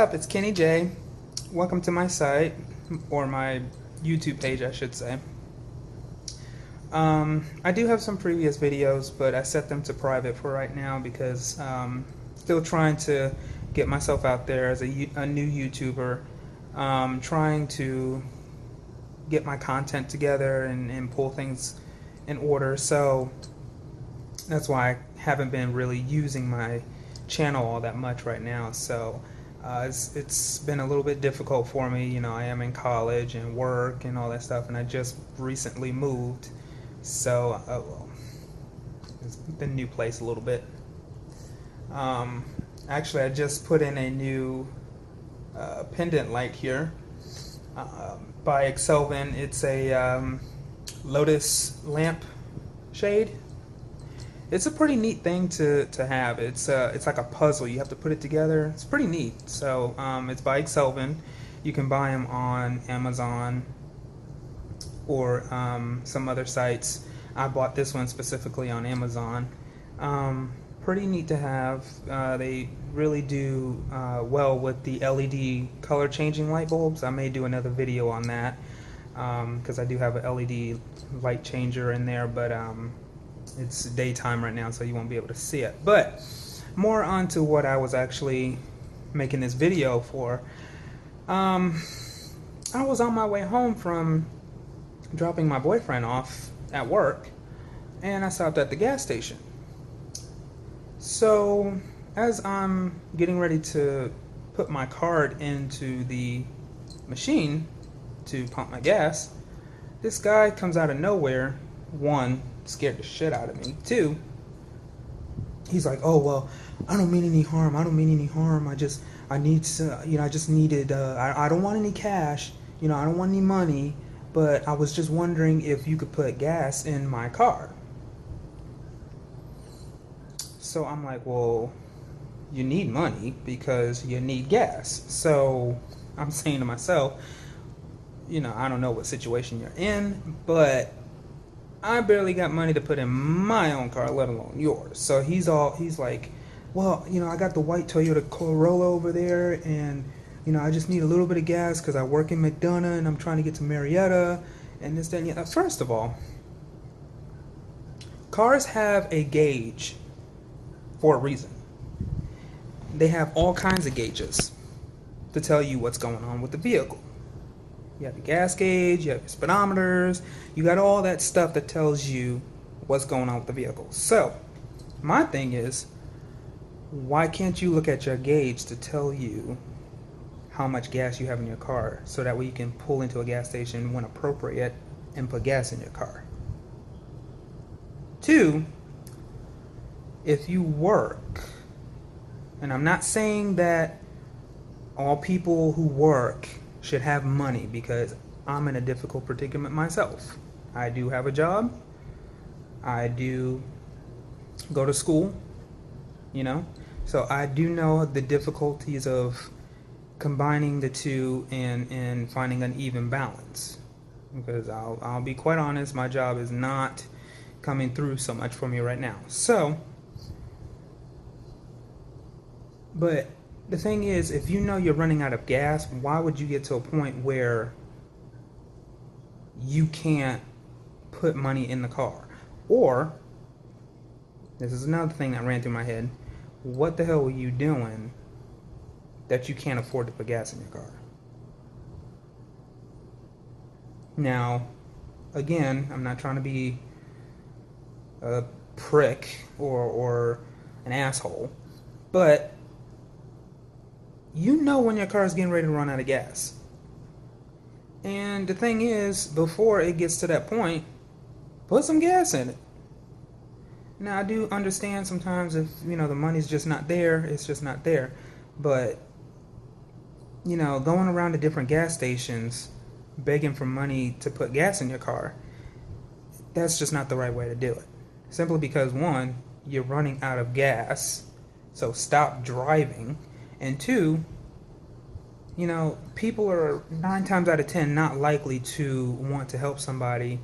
up? It's Kenny J. Welcome to my site, or my YouTube page, I should say. I do have some previous videos, but I set them to private for right now because still trying to get myself out there as a new YouTuber, trying to get my content together and pull things in order. So that's why I haven't been really using my channel all that much right now. So it's been a little bit difficult for me. You know, I am in college and work and all that stuff, and I just recently moved. So well, it's the new place a little bit. Actually, I just put in a new pendant light here by Excelvin. It's a lotus lamp shade. It's a pretty neat thing to have. It's like a puzzle. You have to put it together. It's pretty neat. So it's by Excelvin. You can buy them on Amazon or some other sites. I bought this one specifically on Amazon. Pretty neat to have. They really do well with the LED color changing light bulbs. I may do another video on that because I do have an LED light changer in there, but it's daytime right now, so you won't be able to see it. But more onto what I was actually making this video for. I was on my way home from dropping my boyfriend off at work, and I stopped at the gas station. So as I'm getting ready to put my card into the machine to pump my gas, this guy comes out of nowhere. One, scared the shit out of me. Two, he's like, "Oh well, I don't mean any harm. I don't mean any harm. I need to, I just needed. I don't want any cash. I don't want any money. But I was just wondering if you could put gas in my car." So I'm like, "Well, you need money because you need gas." So I'm saying to myself, I don't know what situation you're in, but I barely got money to put in my own car, let alone yours. So he's like, "Well, I got the white Toyota Corolla over there, and I just need a little bit of gas because I work in McDonough and I'm trying to get to Marietta and this, that, and the other." First of all, cars have a gauge for a reason. They have all kinds of gauges to tell you what's going on with the vehicle. You have the gas gauge, you have your speedometers, you got all that stuff that tells you what's going on with the vehicle. So, my thing is, why can't you look at your gauge to tell you how much gas you have in your car, so that way you can pull into a gas station when appropriate and put gas in your car? Two, if you work, and I'm not saying that all people who work should have money, because I'm in a difficult predicament myself. I do have a job. I do go to school, so I do know the difficulties of combining the two and finding an even balance, because I'll be quite honest, my job is not coming through so much for me right now. So, but the thing is, if you're running out of gas, why would you get to a point where you can't put money in the car? Or, this is another thing that ran through my head, what the hell were you doing that you can't afford to put gas in your car? Now, again, I'm not trying to be a prick or an asshole, but when your car is getting ready to run out of gas. And the thing is, before it gets to that point, put some gas in it. Now, I do understand sometimes if, the money's just not there, it's just not there. But, going around to different gas stations, begging for money to put gas in your car, that's just not the right way to do it. Simply because, one, you're running out of gas, so stop driving. And two, people are 9 times out of 10 not likely to want to help somebody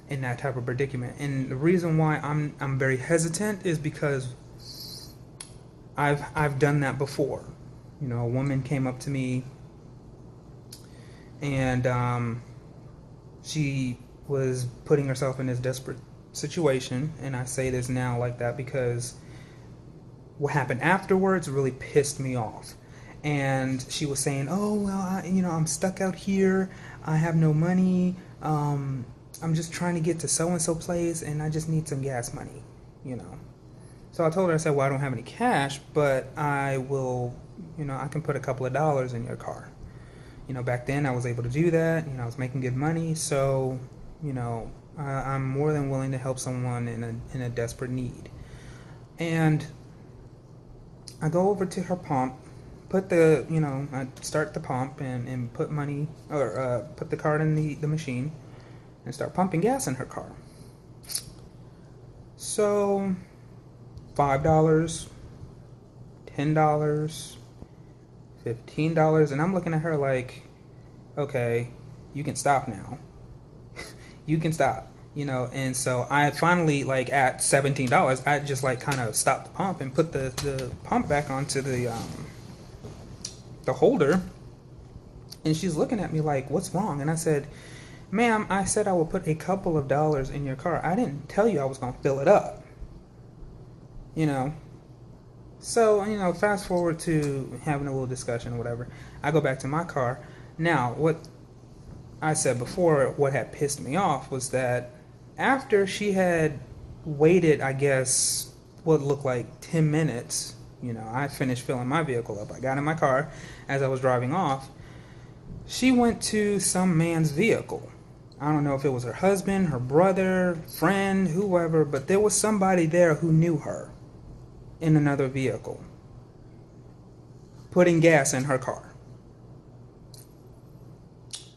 in that type of predicament. And the reason why I'm very hesitant is because I've done that before. You know, a woman came up to me and she was putting herself in this desperate situation. And I say this now like that because what happened afterwards really pissed me off. And she was saying, "Oh well, I'm stuck out here. I have no money. I'm just trying to get to so and so place, and I just need some gas money." You know. So I told her, I said, "Well, I don't have any cash, but I will. I can put a couple of dollars in your car." Back then I was able to do that. I was making good money, so I'm more than willing to help someone in a desperate need. And I go over to her pump, I start the pump and put money, or put the card in the machine and start pumping gas in her car. So, $5, $10, $15, and I'm looking at her like, okay, you can stop now. You can stop. And so I finally, like, at $17, I just like kind of stopped the pump and put the pump back onto the holder. And she's looking at me like, "What's wrong?" And I said, "Ma'am, I said I will put a couple of dollars in your car. I didn't tell you I was going to fill it up." So, fast forward to having a little discussion or whatever. I go back to my car. Now, what I said before, what had pissed me off was that after she had waited, I guess, what looked like 10 minutes, I finished filling my vehicle up. I got in my car as I was driving off. She went to some man's vehicle. I don't know if it was her husband, her brother, friend, whoever, but there was somebody there who knew her in another vehicle, putting gas in her car.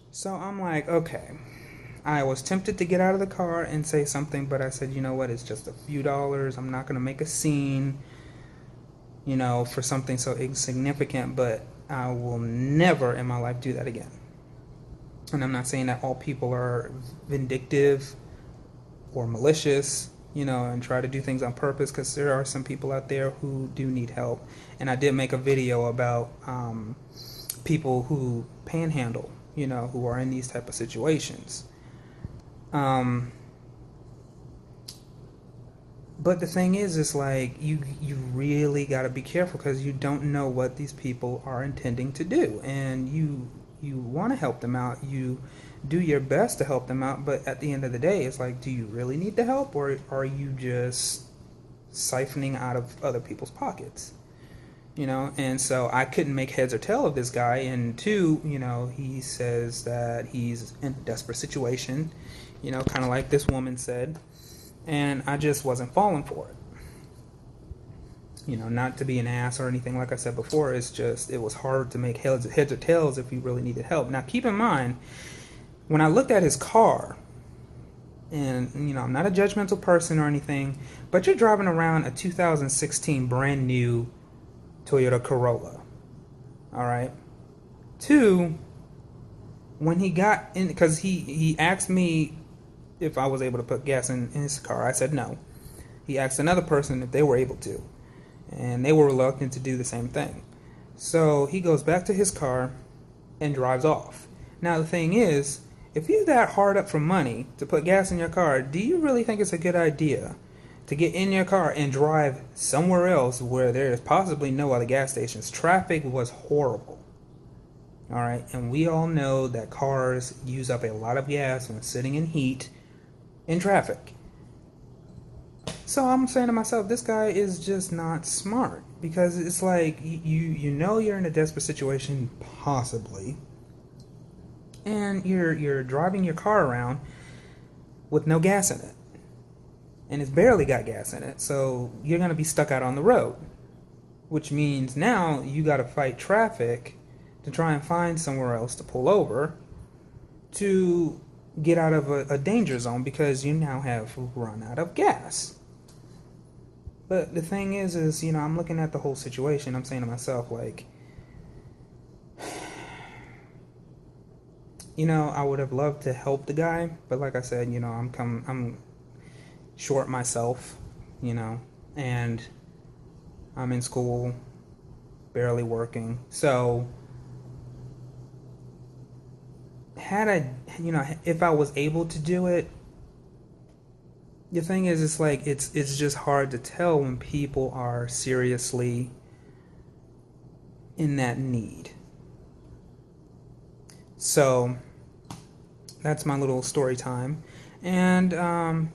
So I'm like, okay. I was tempted to get out of the car and say something, but I said, you know what, it's just a few dollars. I'm not going to make a scene, for something so insignificant, but I will never in my life do that again. And I'm not saying that all people are vindictive or malicious, and try to do things on purpose, because there are some people out there who do need help. And I did make a video about people who panhandle, who are in these type of situations. But the thing is, it's like you really got to be careful, because you don't know what these people are intending to do, and you want to help them out. You do your best to help them out, but at the end of the day, it's like, do you really need the help, or are you just siphoning out of other people's pockets? And so I couldn't make heads or tail of this guy. And two, he says that he's in a desperate situation, kind of like this woman said. And I just wasn't falling for it. Not to be an ass or anything, like I said before, it's just, it was hard to make heads or tails if you really needed help. Now, keep in mind, when I looked at his car, and, I'm not a judgmental person or anything, but you're driving around a 2016 brand new Toyota Corolla. All right. Two, when he got in, because he asked me if I was able to put gas in his car. I said no. He asked another person if they were able to, and they were reluctant to do the same thing. So he goes back to his car and drives off. Now the thing is, if you're that hard up for money to put gas in your car, do you really think it's a good idea to get in your car and drive somewhere else where there is possibly no other gas stations? Traffic was horrible. All right, and we all know that cars use up a lot of gas when sitting in heat in traffic. So I'm saying to myself, this guy is just not smart, because it's like you're in a desperate situation, possibly, and you're driving your car around with no gas in it, and it's barely got gas in it, so you're gonna be stuck out on the road, which means now you got to fight traffic to try and find somewhere else to pull over to get out of a danger zone, because you now have run out of gas. But the thing is, I'm looking at the whole situation. I'm saying to myself, like, I would have loved to help the guy, but like I said, I'm short myself, and I'm in school, barely working. So had I, if I was able to do it, the thing is, it's like it's just hard to tell when people are seriously in that need. So that's my little story time. And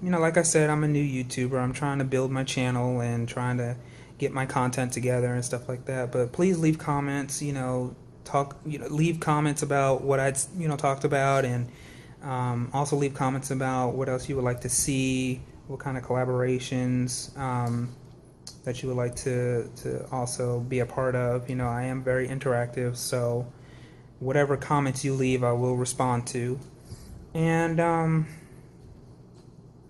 like I said, I'm a new YouTuber. I'm trying to build my channel and trying to get my content together and stuff like that. But please leave comments. Leave comments about what I talked about, and also leave comments about what else you would like to see, what kind of collaborations that you would like to also be a part of. I am very interactive, so whatever comments you leave, I will respond to. And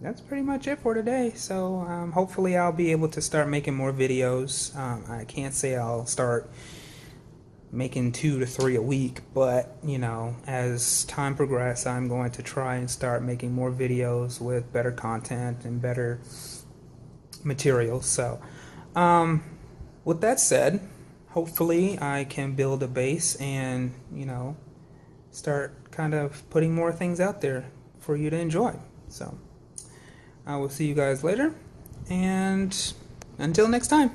that's pretty much it for today. So hopefully I'll be able to start making more videos. I can't say I'll start making 2 to 3 a week, but as time progresses, I'm going to try and start making more videos with better content and better materials. So with that said, hopefully I can build a base and start kind of putting more things out there for you to enjoy. So I will see you guys later, and until next time.